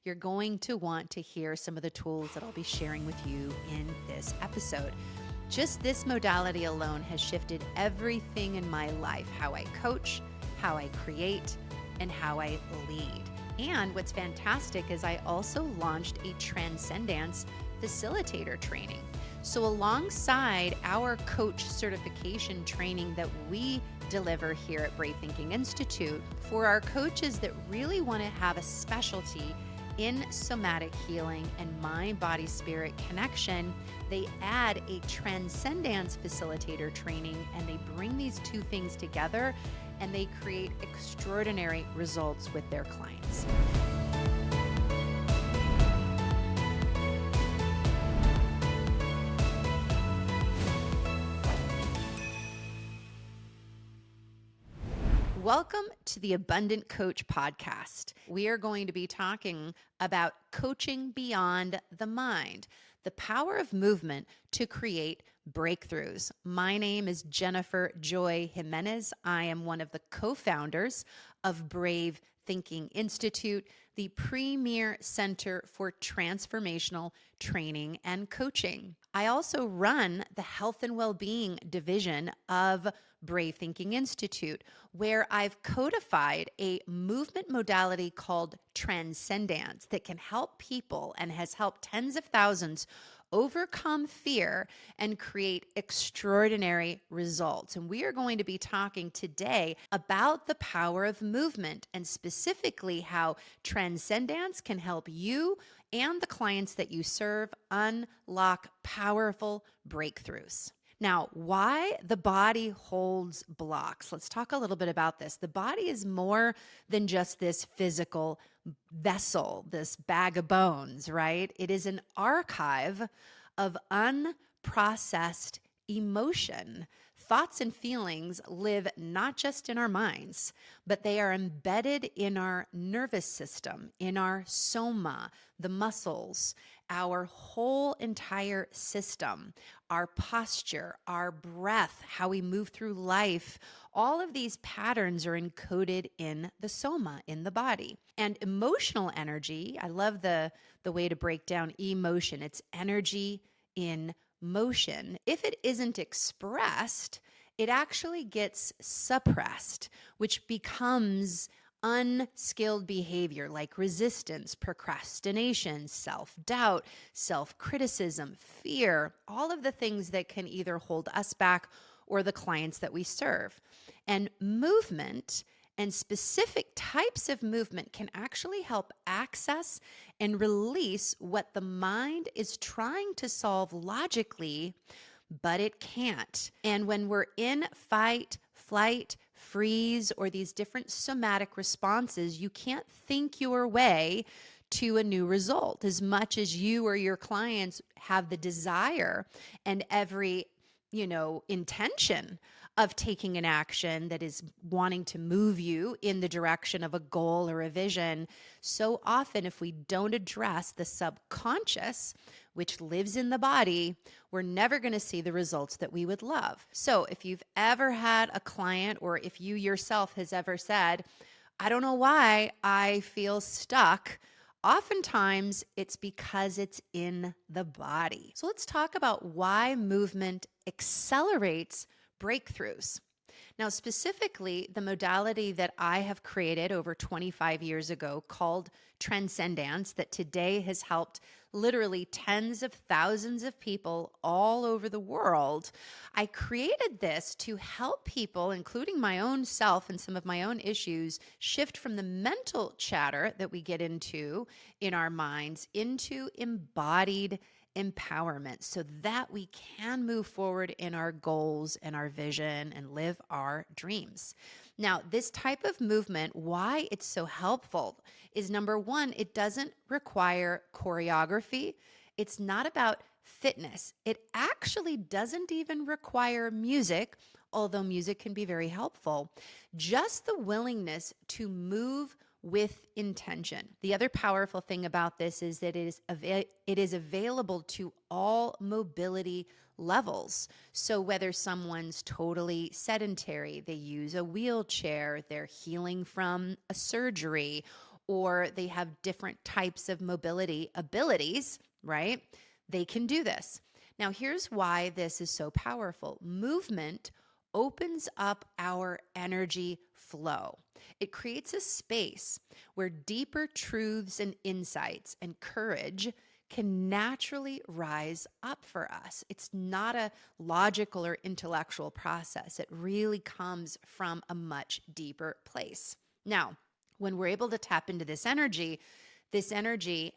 you're going to want to hear some of the tools that I'll be sharing with you in this episode. Just this modality alone has shifted everything in my life, how I coach, how I create, and how I lead. And what's fantastic is I also launched a TranscenDance facilitator training. So alongside our coach certification training that we deliver here at Brave Thinking Institute, for our coaches that really want to have a specialty in somatic healing and mind-body-spirit connection, they add a TranscenDance facilitator training, and they bring these two things together and they create extraordinary results with their clients. Welcome to the Abundant Coach podcast. We are going to be talking about coaching beyond the mind, the power of movement to create breakthroughs. My name is Jennifer Joy Jiménez. I am one of the co-founders of Brave Thinking Institute, the premier center for transformational training and coaching. I also run the health and well-being division of Brave Thinking Institute, where I've codified a movement modality called TranscenDance that can help people and has helped tens of thousands overcome fear and create extraordinary results. And we are going to be talking today about the power of movement and specifically how TranscenDance can help you and the clients that you serve unlock powerful breakthroughs. Now, why the body holds blocks? Let's talk a little bit about this. The body is more than just this physical vessel, this bag of bones, right? It is an archive of unprocessed emotion. Thoughts and feelings live not just in our minds, but they are embedded in our nervous system, in our soma, the muscles, our whole entire system, our posture, our breath, how we move through life. All of these patterns are encoded in the soma, in the body. And emotional energy, I love the way to break down emotion. It's energy in motion. If it isn't expressed, it actually gets suppressed, which becomes unskilled behavior like resistance, procrastination, self-doubt, self-criticism, fear, all of the things that can either hold us back or the clients that we serve. And movement and specific types of movement can actually help access and release what the mind is trying to solve logically, but it can't. And when we're in fight, flight, freeze, or these different somatic responses, you can't think your way to a new result as much as you or your clients have the desire and every, intention of taking an action that is wanting to move you in the direction of a goal or a vision. So often, if we don't address the subconscious, which lives in the body, we're never going to see the results that we would love. So if you've ever had a client, or if you yourself has ever said, I don't know why I feel stuck, oftentimes it's because it's in the body. So let's talk about why movement accelerates breakthroughs. Now, specifically, the modality that I have created over 25 years ago called TranscenDance, that today has helped literally tens of thousands of people all over the world. I created this to help people, including my own self and some of my own issues, shift from the mental chatter that we get into in our minds into embodied empowerment so that we can move forward in our goals and our vision and live our dreams. Now, this type of movement, why it's so helpful is number one, it doesn't require choreography. It's not about fitness. It actually doesn't even require music, although music can be very helpful. Just the willingness to move with intention. The other powerful thing about this is that it is available to all mobility levels. So whether someone's totally sedentary, they use a wheelchair, they're healing from a surgery, or they have different types of mobility abilities, right? They can do this. Now, here's why this is so powerful. Movement opens up our energy flow. It creates a space where deeper truths and insights and courage can naturally rise up for us. It's not a logical or intellectual process. It really comes from a much deeper place. Now, when we're able to tap into this energy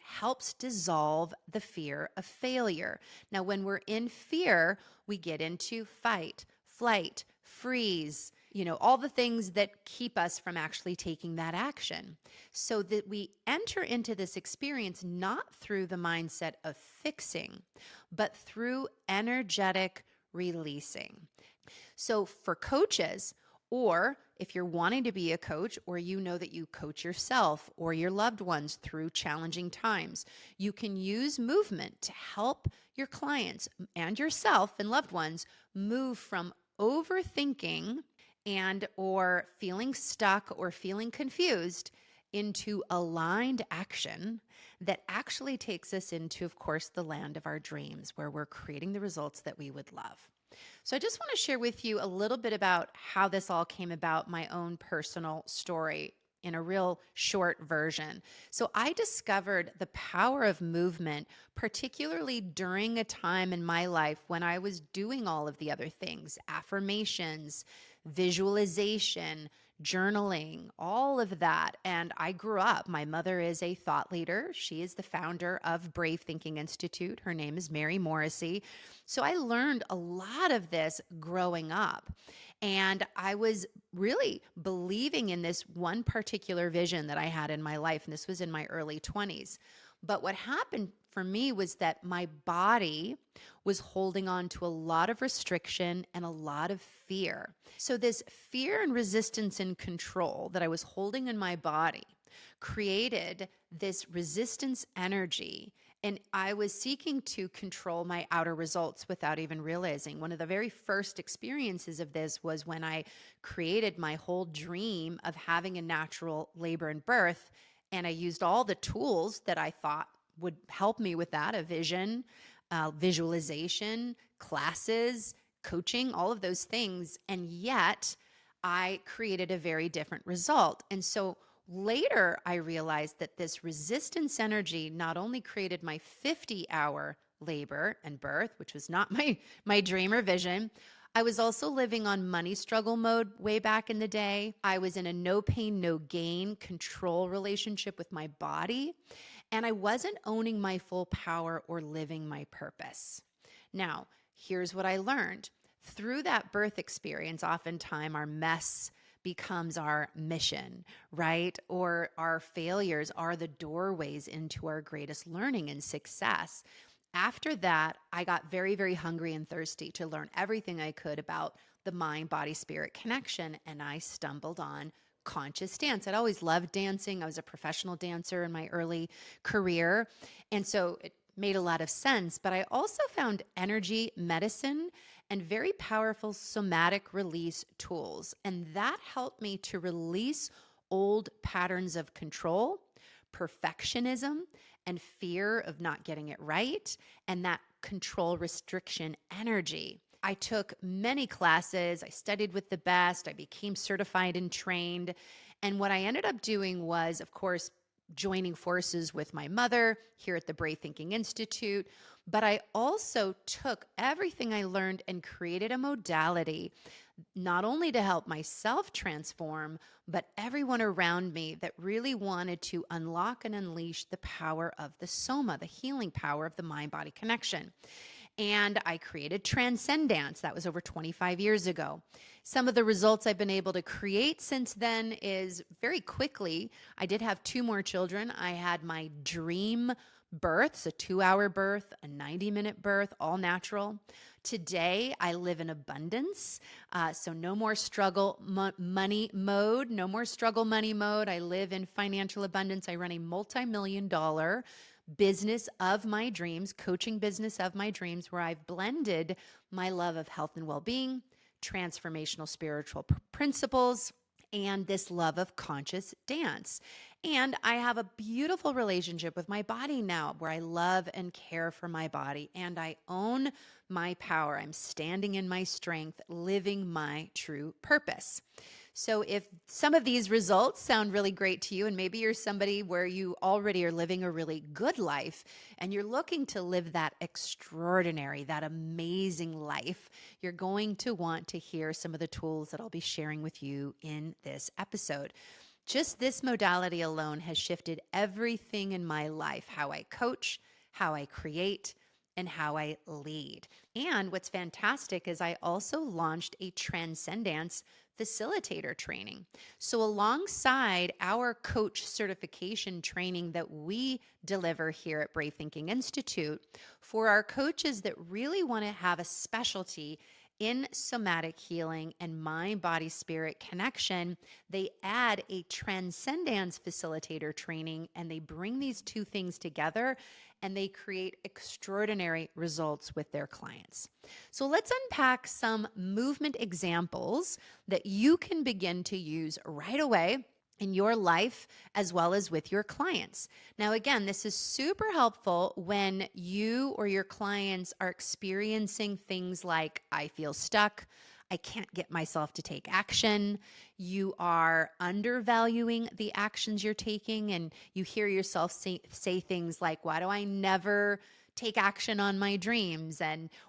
helps dissolve the fear of failure. Now, when we're in fear, we get into fight, flight, freeze, all the things that keep us from actually taking that action. So that we enter into this experience not through the mindset of fixing, but through energetic releasing. So for coaches, or if you're wanting to be a coach, or that you coach yourself or your loved ones through challenging times, you can use movement to help your clients and yourself and loved ones move from overthinking and or feeling stuck or feeling confused into aligned action that actually takes us into, of course, the land of our dreams, where we're creating the results that we would love. So I just want to share with you a little bit about how this all came about, my own personal story in a real short version. So I discovered the power of movement, particularly during a time in my life when I was doing all of the other things, affirmations, visualization, journaling, all of that. And I grew up, my mother is a thought leader. She is the founder of Brave Thinking Institute. Her name is Mary Morrissey. So I learned a lot of this growing up. And I was really believing in this one particular vision that I had in my life. And this was in my early 20s. But what happened for me was that my body was holding on to a lot of restriction and a lot of fear. So this fear and resistance and control that I was holding in my body created this resistance energy. And I was seeking to control my outer results without even realizing. One of the very first experiences of this was when I created my whole dream of having a natural labor and birth. And I used all the tools that I thought would help me with that, a vision, visualization, classes, coaching, all of those things. And yet I created a very different result. And so later I realized that this resistance energy not only created my 50-hour labor and birth, which was not my dream or vision. I was also living on money struggle mode way back in the day. I was in a no pain, no gain control relationship with my body, and I wasn't owning my full power or living my purpose. Now, here's what I learned. Through that birth experience, oftentimes our mess becomes our mission, right? Or our failures are the doorways into our greatest learning and success. After that, I got very, very hungry and thirsty to learn everything I could about the mind, body, spirit connection. And I stumbled on conscious dance. I'd always loved dancing. I was a professional dancer in my early career. And so it made a lot of sense. But I also found energy medicine and very powerful somatic release tools. And that helped me to release old patterns of control, perfectionism, and fear of not getting it right, and that control restriction energy. I took many classes. I studied with the best. I became certified and trained. And what I ended up doing was, of course, joining forces with my mother here at the Brave Thinking Institute. But I also took everything I learned and created a modality, not only to help myself transform, but everyone around me that really wanted to unlock and unleash the power of the soma, the healing power of the mind-body connection. And I created TranscenDance. That was over 25 years ago. Some of the results I've been able to create since then is very quickly, I did have 2 more children. I had my dream births, a 2-hour birth, a 90-minute birth, all natural. Today, I live in abundance. So no more struggle money mode, no more struggle money mode. I live in financial abundance. I run a multi-million-dollar business of my dreams, coaching business of my dreams, where I've blended my love of health and well-being, transformational spiritual principles, and this love of conscious dance. And I have a beautiful relationship with my body now where I love and care for my body and I own my power. I'm standing in my strength, living my true purpose. So if some of these results sound really great to you, and maybe you're somebody where you already are living a really good life and you're looking to live that extraordinary, that amazing life, you're going to want to hear some of the tools that I'll be sharing with you in this episode. Just this modality alone has shifted everything in my life, how I coach, how I create, and how I lead. And what's fantastic is I also launched a TranscenDance facilitator training. So alongside our coach certification training that we deliver here at Brave Thinking Institute, for our coaches that really want to have a specialty in somatic healing and mind, body, spirit connection, they add a TranscenDance facilitator training and they bring these two things together and they create extraordinary results with their clients. So let's unpack some movement examples that you can begin to use right away in your life as well as with your clients. Now, again, this is super helpful when you or your clients are experiencing things like, I feel stuck, I can't get myself to take action, you are undervaluing the actions you're taking, and you hear yourself say things like, why do I never take action on my dreams?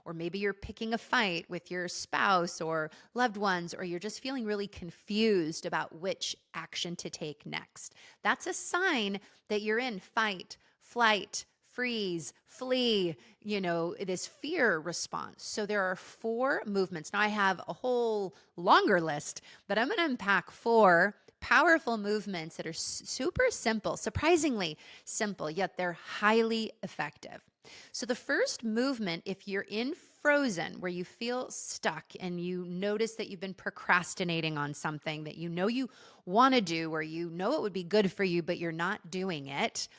Or maybe you're picking a fight with your spouse or loved ones, or you're just feeling really confused about which action to take next. That's a sign that you're in fight, flight, freeze, flee, this fear response. So there are 4 movements. Now I have a whole longer list, but I'm going to unpack 4 powerful movements that are super simple, surprisingly simple, yet they're highly effective. So the first movement, if you're in frozen, where you feel stuck and you notice that you've been procrastinating on something that you want to do, or you know it would be good for you, but you're not doing it,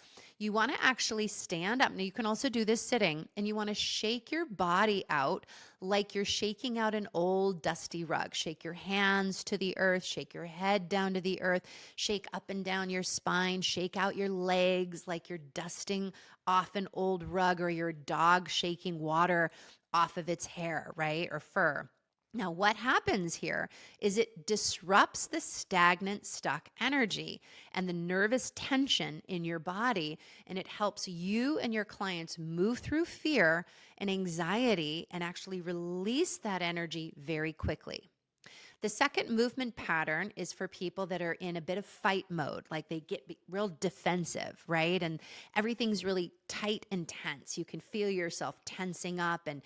you want to actually stand up. Now, you can also do this sitting, and you want to shake your body out like you're shaking out an old dusty rug. Shake your hands to the earth, shake your head down to the earth, shake up and down your spine, shake out your legs like you're dusting off an old rug, or your dog shaking water off of its hair, right? Or fur. Now, what happens here is it disrupts the stagnant, stuck energy and the nervous tension in your body, and it helps you and your clients move through fear and anxiety and actually release that energy very quickly. The second movement pattern is for people that are in a bit of fight mode, like they get real defensive, right? And everything's really tight and tense. You can feel yourself tensing up and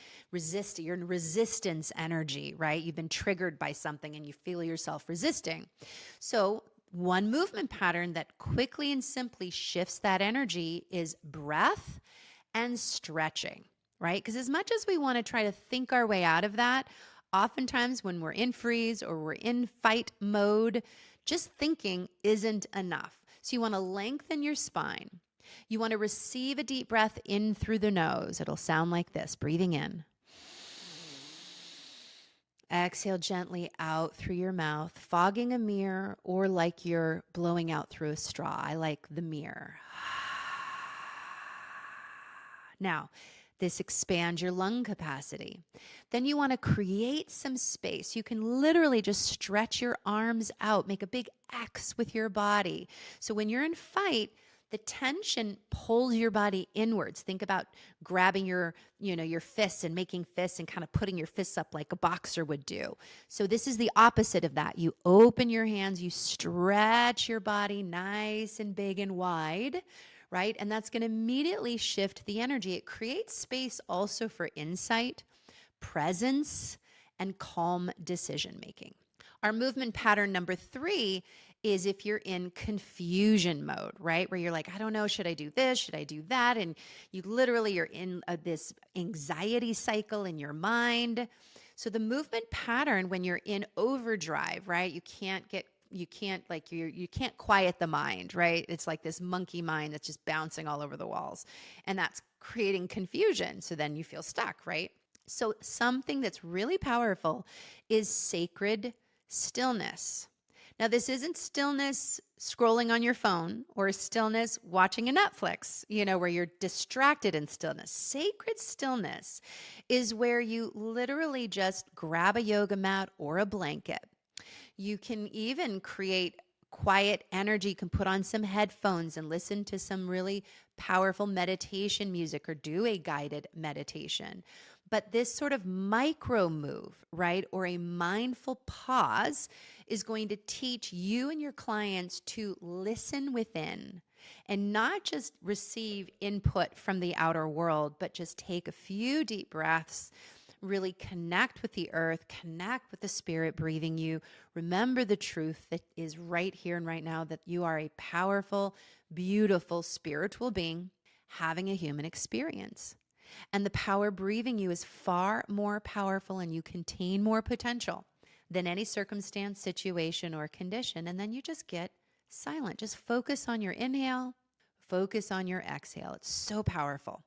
you're in resistance energy, right? You've been triggered by something and you feel yourself resisting. So one movement pattern that quickly and simply shifts that energy is breath and stretching, right? Because as much as we want to try to think our way out of that, oftentimes when we're in freeze or we're in fight mode, just thinking isn't enough. So you want to lengthen your spine. You want to receive a deep breath in through the nose. It'll sound like this, breathing in. Exhale gently out through your mouth, fogging a mirror, or like you're blowing out through a straw. I like the mirror. Now, this expands your lung capacity. Then you want to create some space. You can literally just stretch your arms out, make a big X with your body. So when you're in fight, the tension pulls your body inwards. Think about grabbing your fists and making fists and kind of putting your fists up like a boxer would do. So this is the opposite of that. You open your hands, you stretch your body nice and big and wide, right? And that's going to immediately shift the energy. It creates space also for insight, presence, and calm decision making. Our movement pattern number 3 is if you're in confusion mode, right? Where you're like, I don't know, should I do this? Should I do that? And you literally are in this anxiety cycle in your mind. So the movement pattern when you're in overdrive, right? You can't quiet the mind, right? It's like this monkey mind that's just bouncing all over the walls. And that's creating confusion. So then you feel stuck, right? So something that's really powerful is sacred stillness. Now, this isn't stillness scrolling on your phone or stillness watching a Netflix, where you're distracted in stillness. Sacred stillness is where you literally just grab a yoga mat or a blanket. You can even create quiet energy. You can put on some headphones and listen to some really powerful meditation music or do a guided meditation. But this sort of micro move, right, or a mindful pause is going to teach you and your clients to listen within and not just receive input from the outer world, but just take a few deep breaths, really connect with the earth, connect with the spirit breathing you. Remember the truth that is right here and right now, that you are a powerful, beautiful spiritual being having a human experience. And the power breathing you is far more powerful, and you contain more potential than any circumstance, situation, or condition. And then you just get silent. Just focus on your inhale, focus on your exhale. It's so powerful.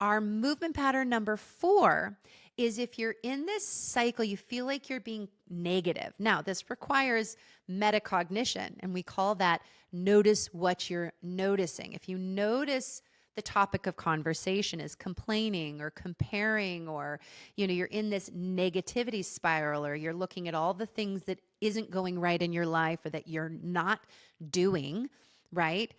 Our movement pattern number 4 is if you're in this cycle, you feel like you're being negative. Now, this requires metacognition, and we call that notice what you're noticing. If you notice the topic of conversation is complaining or comparing, or you're in this negativity spiral, or you're looking at all the things that isn't going right in your life or that you're not doing right,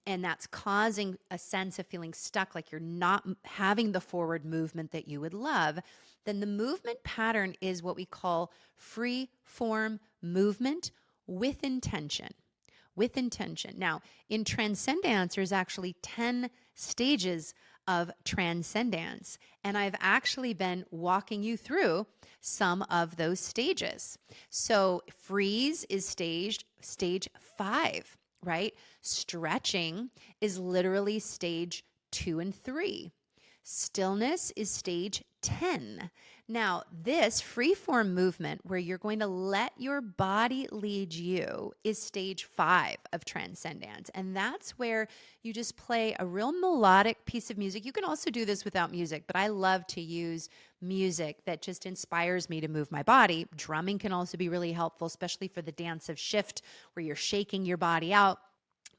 and that's causing a sense of feeling stuck, like you're not having the forward movement that you would love, then the movement pattern is what we call free form movement with intention. With intention. Now, in TranscenDance, there's actually 10 stages of TranscenDance, and I've actually been walking you through some of those stages. So freeze is stage 5, right? Stretching is literally stage 2 and 3. Stillness is stage 10. Now, this freeform movement where you're going to let your body lead you is stage 5 of TranscenDance. And that's where you just play a real melodic piece of music. You can also do this without music, but I love to use music that just inspires me to move my body. Drumming can also be really helpful, especially for the dance of shift where you're shaking your body out.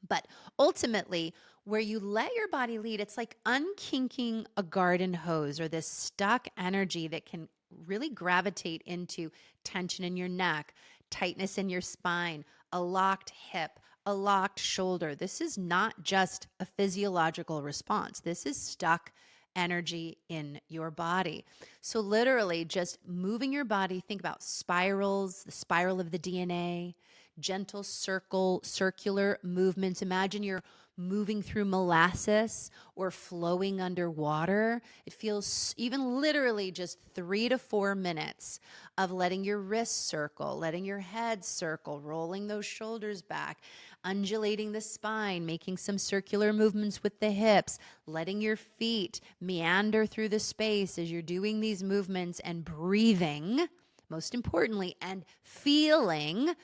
But ultimately, where you let your body lead, it's like unkinking a garden hose or this stuck energy that can really gravitate into tension in your neck, tightness in your spine, a locked hip, a locked shoulder. This is not just a physiological response. This is stuck energy in your body. So literally just moving your body, think about spirals, the spiral of the DNA, gentle circular movements. Imagine you're moving through molasses or flowing underwater. It feels even literally just 3 to 4 minutes of letting your wrists circle, letting your head circle, rolling those shoulders back, undulating the spine, making some circular movements with the hips, letting your feet meander through the space as you're doing these movements, and breathing, most importantly, and feeling.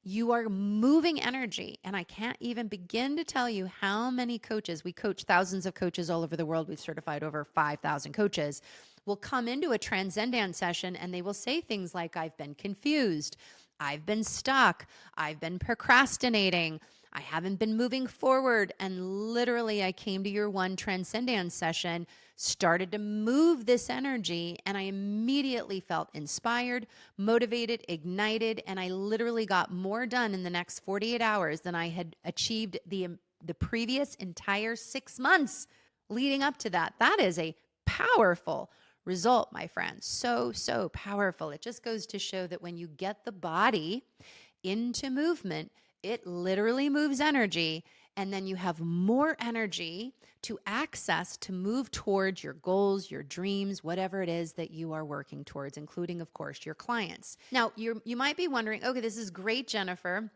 You are moving energy. And I can't even begin to tell you how many coaches, we coach thousands of coaches all over the world. We've certified over 5,000 coaches, will come into a TranscenDance session and they will say things like, I've been confused, I've been stuck, I've been procrastinating, I haven't been moving forward. And literally, I came to your one TranscenDance session, started to move this energy, and I immediately felt inspired, motivated, ignited, and I literally got more done in the next 48 hours than I had achieved the previous entire 6 months leading up to that. That is a powerful result, my friends. So powerful. It just goes to show that when you get the body into movement, it literally moves energy, and then you have more energy to access to move towards your goals, your dreams, whatever it is that you are working towards, including, of course, your clients. Now, you might be wondering, okay, this is great, Jennifer,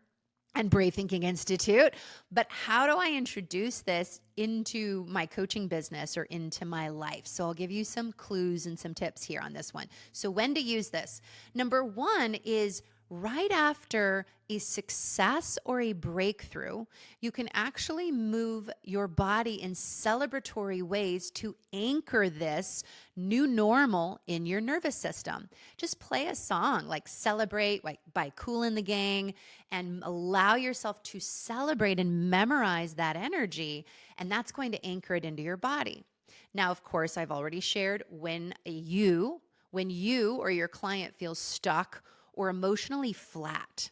and Brave Thinking Institute, but how do I introduce this into my coaching business or into my life? So I'll give you some clues and some tips here on this one. So when to use this. Number 1 is right after a success or a breakthrough, you can actually move your body in celebratory ways to anchor this new normal in your nervous system. Just play a song like Celebrate by Kool and the Gang and allow yourself to celebrate and memorize that energy, and that's going to anchor it into your body. Now, of course, I've already shared when you or your client feels stuck or emotionally flat.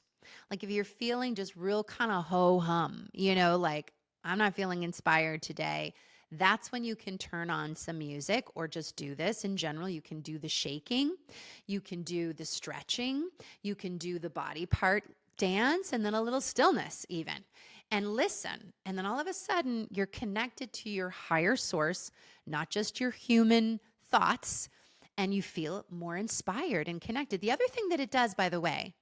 Like if you're feeling just real kind of ho-hum, like I'm not feeling inspired today, that's when you can turn on some music or just do this. In general, you can do the shaking, you can do the stretching, you can do the body part dance, and then a little stillness even. And listen. And then all of a sudden, you're connected to your higher source, not just your human thoughts, and you feel more inspired and connected. The other thing that it does, by the way,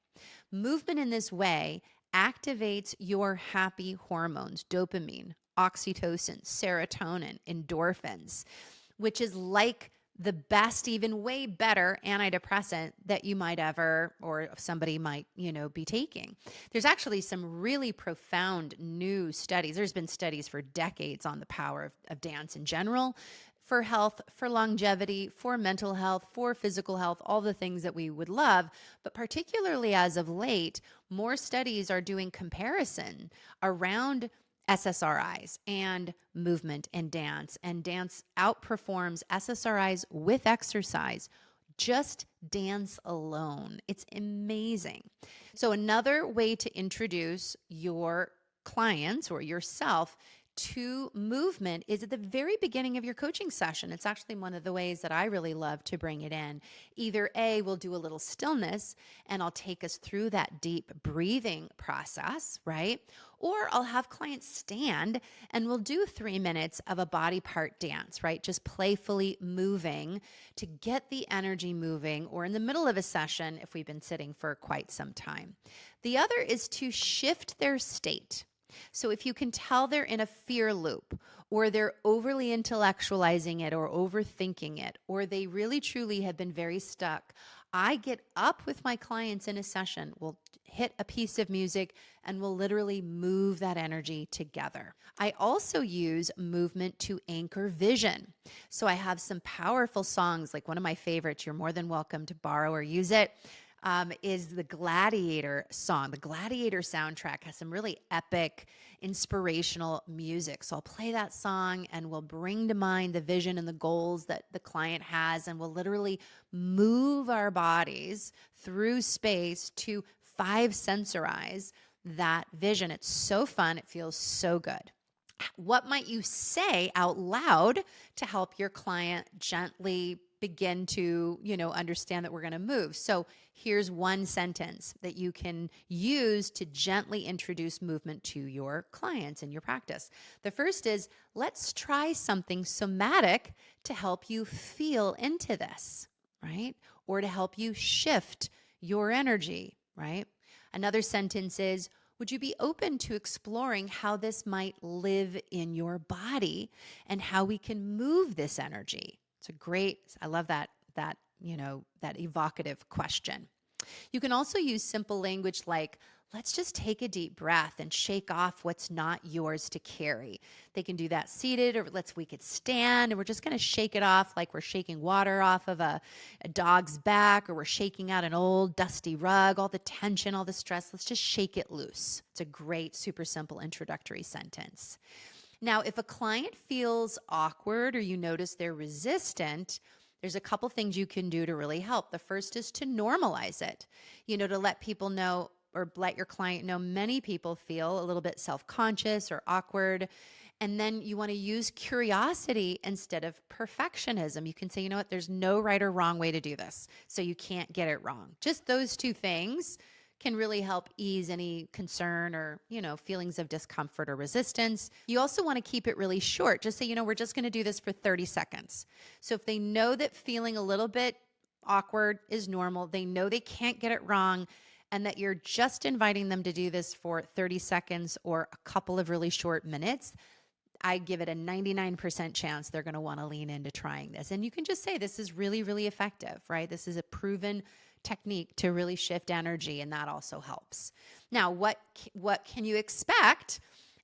movement in this way activates your happy hormones, dopamine, oxytocin, serotonin, endorphins, which is like the best, even way better antidepressant that you might ever, or somebody might, be taking. There's actually some really profound new studies. There's been studies for decades on the power of dance in general, for health, for longevity, for mental health, for physical health, all the things that we would love. But particularly as of late, more studies are doing comparison around SSRIs and movement and dance outperforms SSRIs with exercise. Just dance alone. It's amazing. So another way to introduce your clients or yourself to movement is at the very beginning of your coaching session. It's actually one of the ways that I really love to bring it in. Either A, we'll do a little stillness and I'll take us through that deep breathing process, right? Or I'll have clients stand and we'll do 3 minutes of a body part dance, right? Just playfully moving to get the energy moving, or in the middle of a session if we've been sitting for quite some time. The other is to shift their state. So if you can tell they're in a fear loop, or they're overly intellectualizing it or overthinking it, or they really truly have been very stuck, I get up with my clients in a session. We'll hit a piece of music and we'll literally move that energy together. I also use movement to anchor vision. So I have some powerful songs, like one of my favorites, you're more than welcome to borrow or use it. Is the Gladiator song. The Gladiator soundtrack has some really epic, inspirational music. So I'll play that song and we'll bring to mind the vision and the goals that the client has, and we'll literally move our bodies through space to 5-sensorize that vision. It's so fun. It feels so good. What might you say out loud to help your client gently begin to, understand that we're going to move? So here's one sentence that you can use to gently introduce movement to your clients in your practice. The first is, let's try something somatic to help you feel into this, right? Or to help you shift your energy, right? Another sentence is, would you be open to exploring how this might live in your body and how we can move this energy? It's a great, I love that evocative question. You can also use simple language like, let's just take a deep breath and shake off what's not yours to carry. They can do that seated, or we could stand and we're just going to shake it off like we're shaking water off of a dog's back, or we're shaking out an old dusty rug, all the tension, all the stress. Let's just shake it loose. It's a great, super simple introductory sentence. Now, if a client feels awkward or you notice they're resistant, there's a couple things you can do to really help. The first is to normalize it, to let people know, or let your client know, many people feel a little bit self-conscious or awkward. And then you want to use curiosity instead of perfectionism. You can say, there's no right or wrong way to do this, so you can't get it wrong. Just those two things can really help ease any concern or, feelings of discomfort or resistance. You also want to keep it really short. Just say, we're just going to do this for 30 seconds. So if they know that feeling a little bit awkward is normal, they know they can't get it wrong, and that you're just inviting them to do this for 30 seconds or a couple of really short minutes, I give it a 99% chance they're going to want to lean into trying this. And you can just say, this is really, really effective, right? This is a proven technique to really shift energy, and that also helps. Now, what can you expect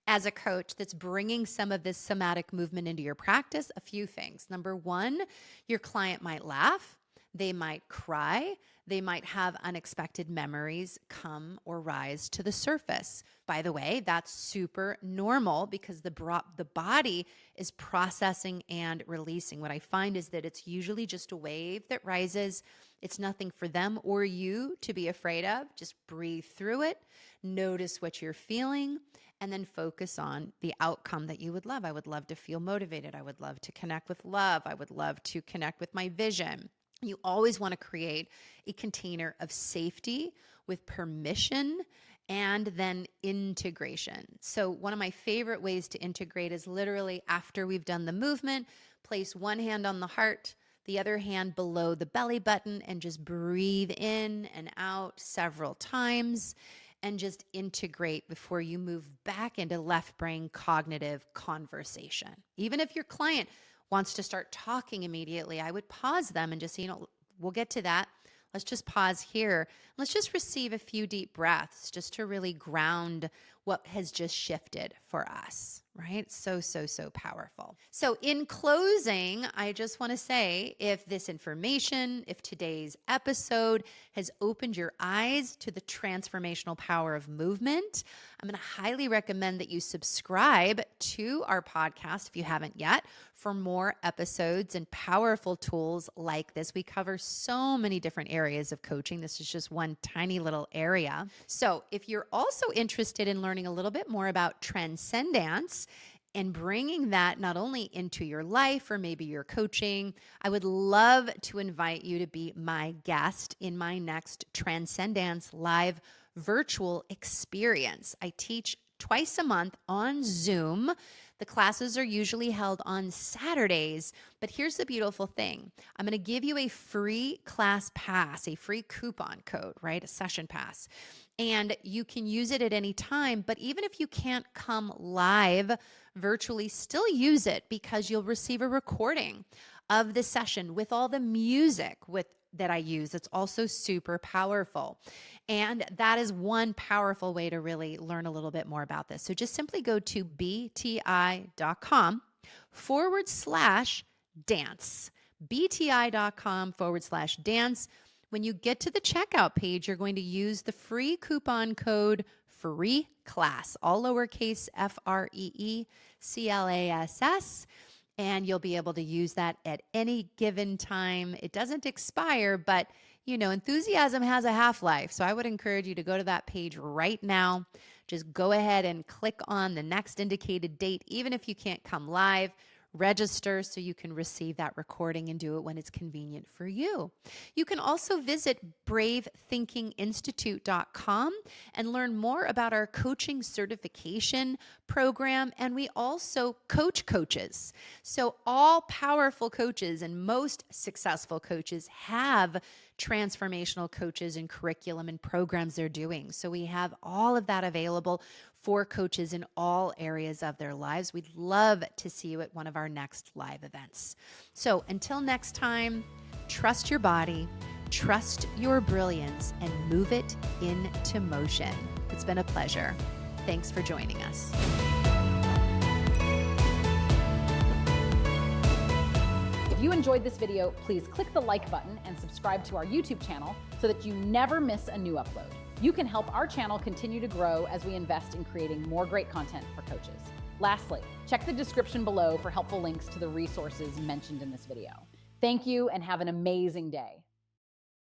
as a coach that's bringing some of this somatic movement into your practice? A few things. Number one, your client might laugh. They might cry. They might have unexpected memories come or rise to the surface. By the way, that's super normal because the body is processing and releasing. What I find is that it's usually just a wave that rises. It's nothing for them or you to be afraid of. Just breathe through it. Notice what you're feeling, and then focus on the outcome that you would love. I would love to feel motivated. I would love to connect with love. I would love to connect with my vision. You always want to create a container of safety with permission and then integration. So one of my favorite ways to integrate is literally after we've done the movement, place one hand on the heart, the other hand below the belly button, and just breathe in and out several times and just integrate before you move back into left brain cognitive conversation. Even if your client wants to start talking immediately, I would pause them and just say, we'll get to that. Let's just pause here. Let's just receive a few deep breaths just to really ground what has just shifted for us, right? So powerful. So in closing, I just want to say, if this information, if today's episode has opened your eyes to the transformational power of movement, I'm going to highly recommend that you subscribe to our podcast if you haven't yet for more episodes and powerful tools like this. We cover so many different areas of coaching. This is just one tiny little area. So if you're also interested in learning a little bit more about TranscenDance and bringing that not only into your life or maybe your coaching, I would love to invite you to be my guest in my next TranscenDance live virtual experience. I teach twice a month on Zoom. The classes are usually held on Saturdays, but here's the beautiful thing. I'm going to give you a free class pass, a free coupon code, right? A session pass. And you can use it at any time, but even if you can't come live virtually, still use it because you'll receive a recording of the session with all the music that I use. It's also super powerful. And that is one powerful way to really learn a little bit more about this. So just simply go to bti.com/dance, bti.com/dance. When you get to the checkout page, you're going to use the free coupon code FREECLASS, all lowercase FREECLASS. And you'll be able to use that at any given time. It doesn't expire, but enthusiasm has a half-life. So I would encourage you to go to that page right now. Just go ahead and click on the next indicated date, even if you can't come live. Register so you can receive that recording and do it when it's convenient for you. You can also visit bravethinkinginstitute.com and learn more about our coaching certification program. And we also coach coaches. So all powerful coaches and most successful coaches have transformational coaches and curriculum and programs they're doing. So we have all of that available for coaches in all areas of their lives. We'd love to see you at one of our next live events. So until next time, trust your body, trust your brilliance, and move it into motion. It's been a pleasure. Thanks for joining us. If you enjoyed this video, please click the like button and subscribe to our YouTube channel so that you never miss a new upload. You can help our channel continue to grow as we invest in creating more great content for coaches. Lastly, check the description below for helpful links to the resources mentioned in this video. Thank you and have an amazing day.